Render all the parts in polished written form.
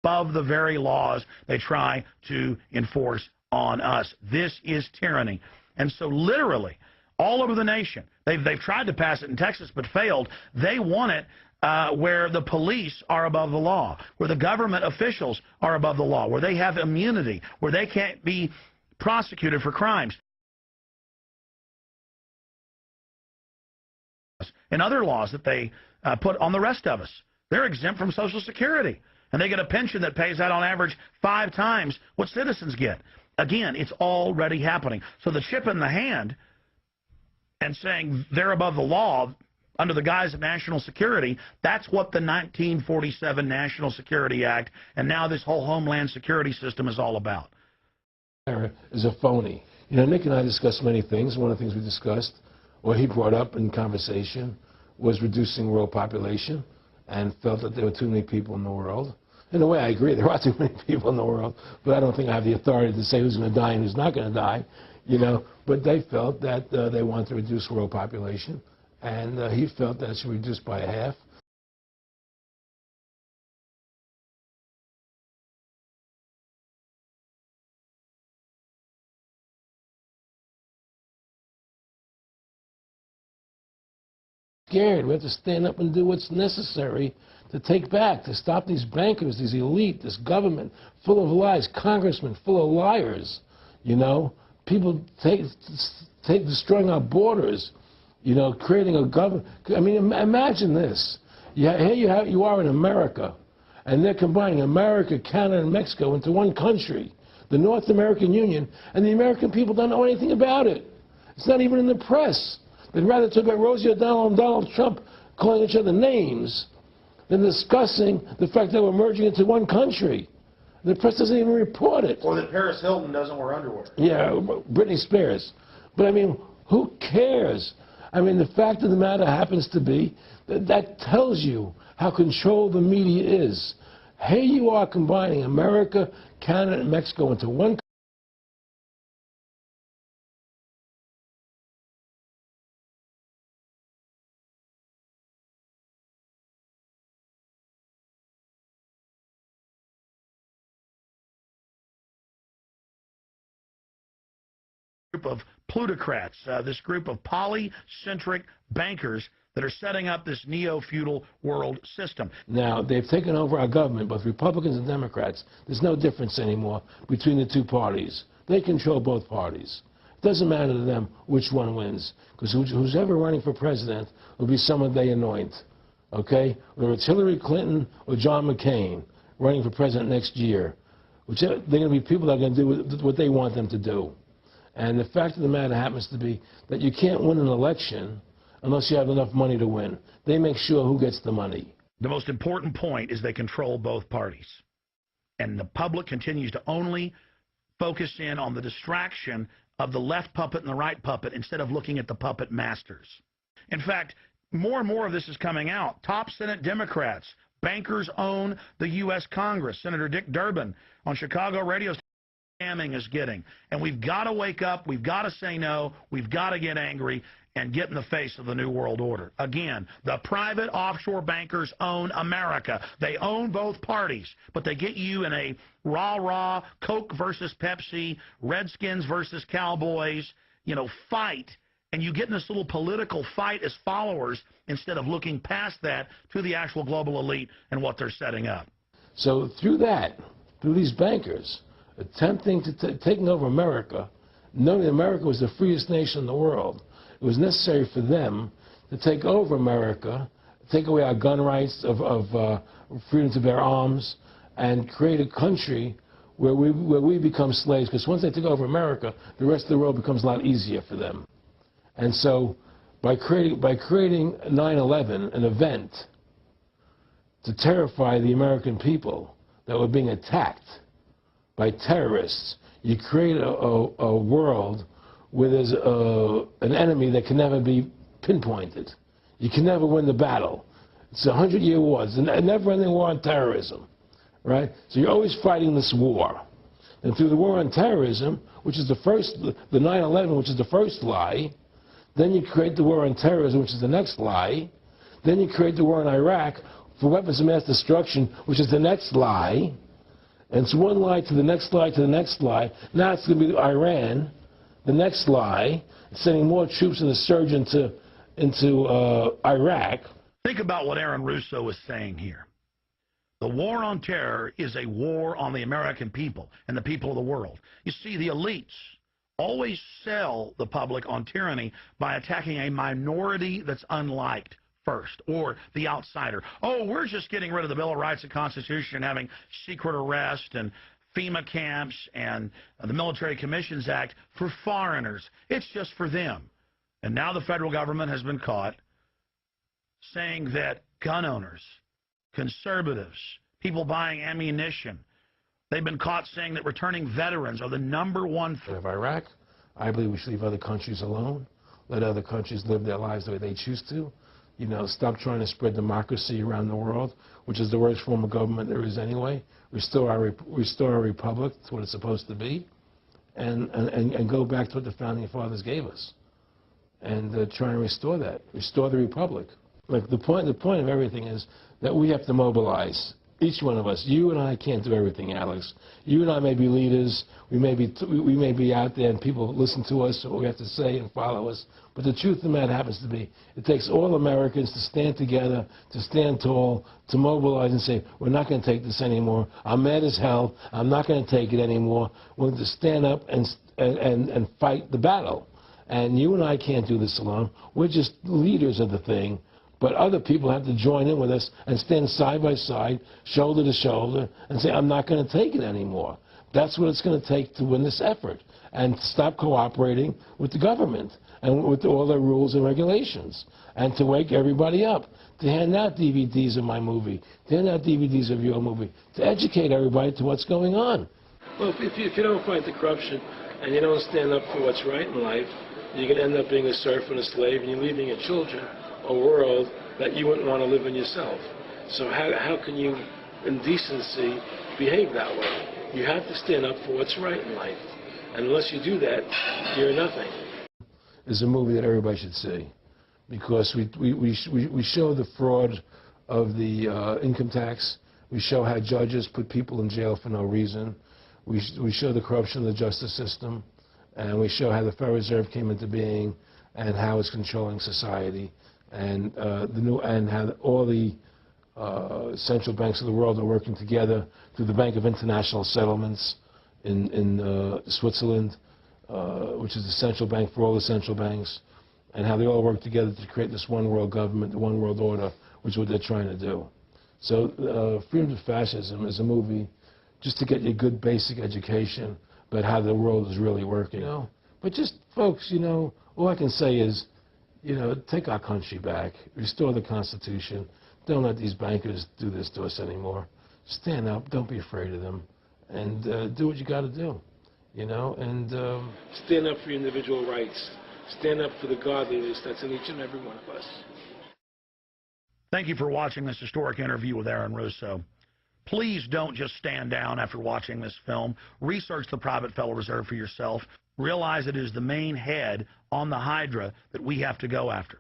above the very laws they try to enforce on us. This is tyranny. And so literally, all over the nation, they've tried to pass it in Texas but failed. They want it where the police are above the law, where the government officials are above the law, where they have immunity, where they can't be prosecuted for crimes. And other laws that they put on the rest of us. They're exempt from Social Security, and they get a pension that pays out on average 5 times what citizens get. Again, it's already happening. So the chip in the hand and saying they're above the law under the guise of national security, that's what the 1947 National Security Act and now this whole Homeland Security system is all about. Is a phony. You know, Nick and I discussed many things. One of the things we discussed, or he brought up in conversation, was reducing world population, and felt that there were too many people in the world. In a way, I agree, there are too many people in the world, but I don't think I have the authority to say who's going to die and who's not going to die, you know. But they felt that they wanted to reduce world population, and he felt that it should be reduced by half. Scared. We have to stand up and do what's necessary to take back, to stop these bankers, these elite, this government full of lies, congressmen full of liars, you know, people destroying our borders, you know, creating a government. I mean, imagine this. Here you are in America, and they're combining America, Canada, and Mexico into one country, the North American Union, and the American people don't know anything about it. It's not even in the press. They'd rather talk about Rosie O'Donnell and Donald Trump calling each other names than discussing the fact that we're merging into one country. The press doesn't even report it. Or that Paris Hilton doesn't wear underwear. Yeah, Britney Spears. But, I mean, who cares? I mean, the fact of the matter happens to be that tells you how controlled the media is. Here you are combining America, Canada, and Mexico into one country. Of plutocrats, this group of polycentric bankers that are setting up this neo-feudal world system. Now, they've taken over our government, both Republicans and Democrats. There's no difference anymore between the two parties. They control both parties. It doesn't matter to them which one wins, because who's ever running for president will be someone they anoint, okay? Whether it's Hillary Clinton or John McCain running for president next year, they're going to be people that are going to do what they want them to do. And the fact of the matter happens to be that you can't win an election unless you have enough money to win. They make sure who gets the money. The most important point is they control both parties. And the public continues to only focus in on the distraction of the left puppet and the right puppet instead of looking at the puppet masters. In fact, more and more of this is coming out. Top Senate Democrats, bankers own the U.S. Congress. Senator Dick Durbin on Chicago radio scamming is getting. And we've got to wake up, we've got to say no, we've got to get angry and get in the face of the New World Order. Again, the private offshore bankers own America. They own both parties, but they get you in a rah-rah, Coke versus Pepsi, Redskins versus Cowboys, you know, fight. And you get in this little political fight as followers instead of looking past that to the actual global elite and what they're setting up. So through these bankers, attempting to taking over America, knowing that America was the freest nation in the world, it was necessary for them to take over America, take away our gun rights of freedom to bear arms, and create a country where we become slaves. Because once they take over America, the rest of the world becomes a lot easier for them. And so, by creating 9/11, an event to terrify the American people that were being attacked by terrorists, you create a world where there's an enemy that can never be pinpointed. You can never win the battle. It's a 100-year war. It's a never-ending war on terrorism, right? So you're always fighting this war. And through the war on terrorism, which is the 9/11, which is the first lie, then you create the war on terrorism, which is the next lie. Then you create the war in Iraq for weapons of mass destruction, which is the next lie. And it's one lie to the next lie to the next lie. Now it's going to be Iran, the next lie, sending more troops and a surge into Iraq. Think about what Aaron Russo is saying here. The war on terror is a war on the American people and the people of the world. You see, the elites always sell the public on tyranny by attacking a minority that's unliked first, or the outsider. Oh, we're just getting rid of the Bill of Rights and Constitution and having secret arrest and FEMA camps and the Military Commissions Act for foreigners. It's just for them. And now the federal government has been caught saying that gun owners, conservatives, people buying ammunition, they've been caught saying that returning veterans are the #1 threat of Iraq. I believe we should leave other countries alone, let other countries live their lives the way they choose to. You know, stop trying to spread democracy around the world, which is the worst form of government there is anyway. Restore our republic to what it's supposed to be, and go back to what the founding fathers gave us, and try and restore that, restore the republic. Like the point of everything is that we have to mobilize. Each one of us. You and I can't do everything, Alex. You and I may be leaders. We may be out there and people listen to us, what we have to say and follow us. But the truth of the matter happens to be, it takes all Americans to stand together, to stand tall, to mobilize and say, we're not going to take this anymore. I'm mad as hell. I'm not going to take it anymore. We're going to stand up and fight the battle. And you and I can't do this alone. We're just leaders of the thing. But other people have to join in with us and stand side by side, shoulder to shoulder, and say, I'm not going to take it anymore. That's what it's going to take to win this effort, and stop cooperating with the government and with all their rules and regulations, and to wake everybody up, to hand out DVDs of my movie, to hand out DVDs of your movie, to educate everybody to what's going on. Well, if you don't fight the corruption and you don't stand up for what's right in life, you're going to end up being a serf and a slave, and you're leaving your children a world that you wouldn't want to live in yourself. So how can you, in decency, behave that way? You have to stand up for what's right in life. And unless you do that, you're nothing. It's a movie that everybody should see, because we show the fraud of the income tax. We show how judges put people in jail for no reason. We show the corruption of the justice system, and we show how the Federal Reserve came into being and how it's controlling society. And how all the central banks of the world are working together through the Bank of International Settlements in Switzerland, which is the central bank for all the central banks, and how they all work together to create this one world government, the one world order, which is what they're trying to do. So Freedom to Fascism is a movie just to get you a good basic education about how the world is really working. You know? But just, folks, you know, all I can say is, you know, take our country back, restore the Constitution. Don't let these bankers do this to us anymore. Stand up, don't be afraid of them, and do what you got to do, you know, and stand up for your individual rights. Stand up for the godliness that's in each and every one of us. Thank you for watching this historic interview with Aaron Russo. Please don't just stand down after watching this film. Research the private Federal Reserve for yourself. Realize it is the main head on the Hydra that we have to go after.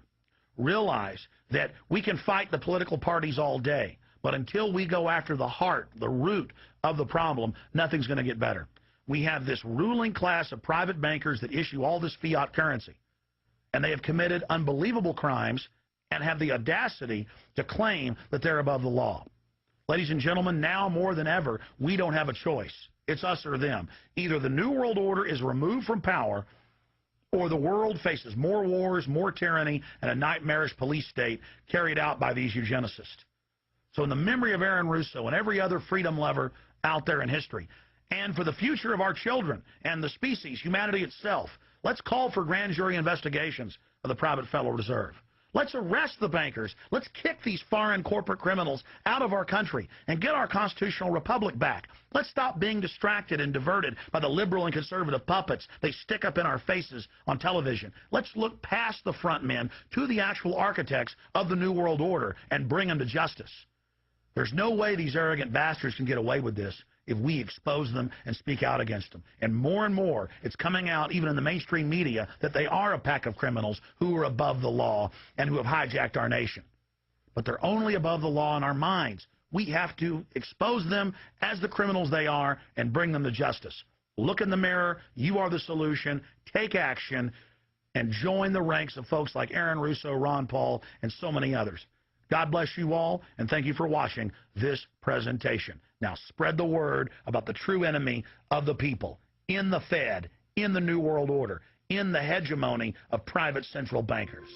Realize that we can fight the political parties all day, but until we go after the heart, the root of the problem, nothing's going to get better. We have this ruling class of private bankers that issue all this fiat currency, and they have committed unbelievable crimes and have the audacity to claim that they're above the law. Ladies and gentlemen, now more than ever, we don't have a choice. It's us or them. Either the New World Order is removed from power, or the world faces more wars, more tyranny, and a nightmarish police state carried out by these eugenicists. So in the memory of Aaron Russo and every other freedom lover out there in history, and for the future of our children and the species, humanity itself, let's call for grand jury investigations of the private Federal Reserve. Let's arrest the bankers. Let's kick these foreign corporate criminals out of our country and get our constitutional republic back. Let's stop being distracted and diverted by the liberal and conservative puppets they stick up in our faces on television. Let's look past the front men to the actual architects of the New World Order and bring them to justice. There's no way these arrogant bastards can get away with this if we expose them and speak out against them. And more, it's coming out even in the mainstream media that they are a pack of criminals who are above the law and who have hijacked our nation. But they're only above the law in our minds. We have to expose them as the criminals they are and bring them to justice. Look in the mirror. You are the solution. Take action and join the ranks of folks like Aaron Russo, Ron Paul, and so many others. God bless you all, and thank you for watching this presentation. Now spread the word about the true enemy of the people in the Fed, in the New World Order, in the hegemony of private central bankers.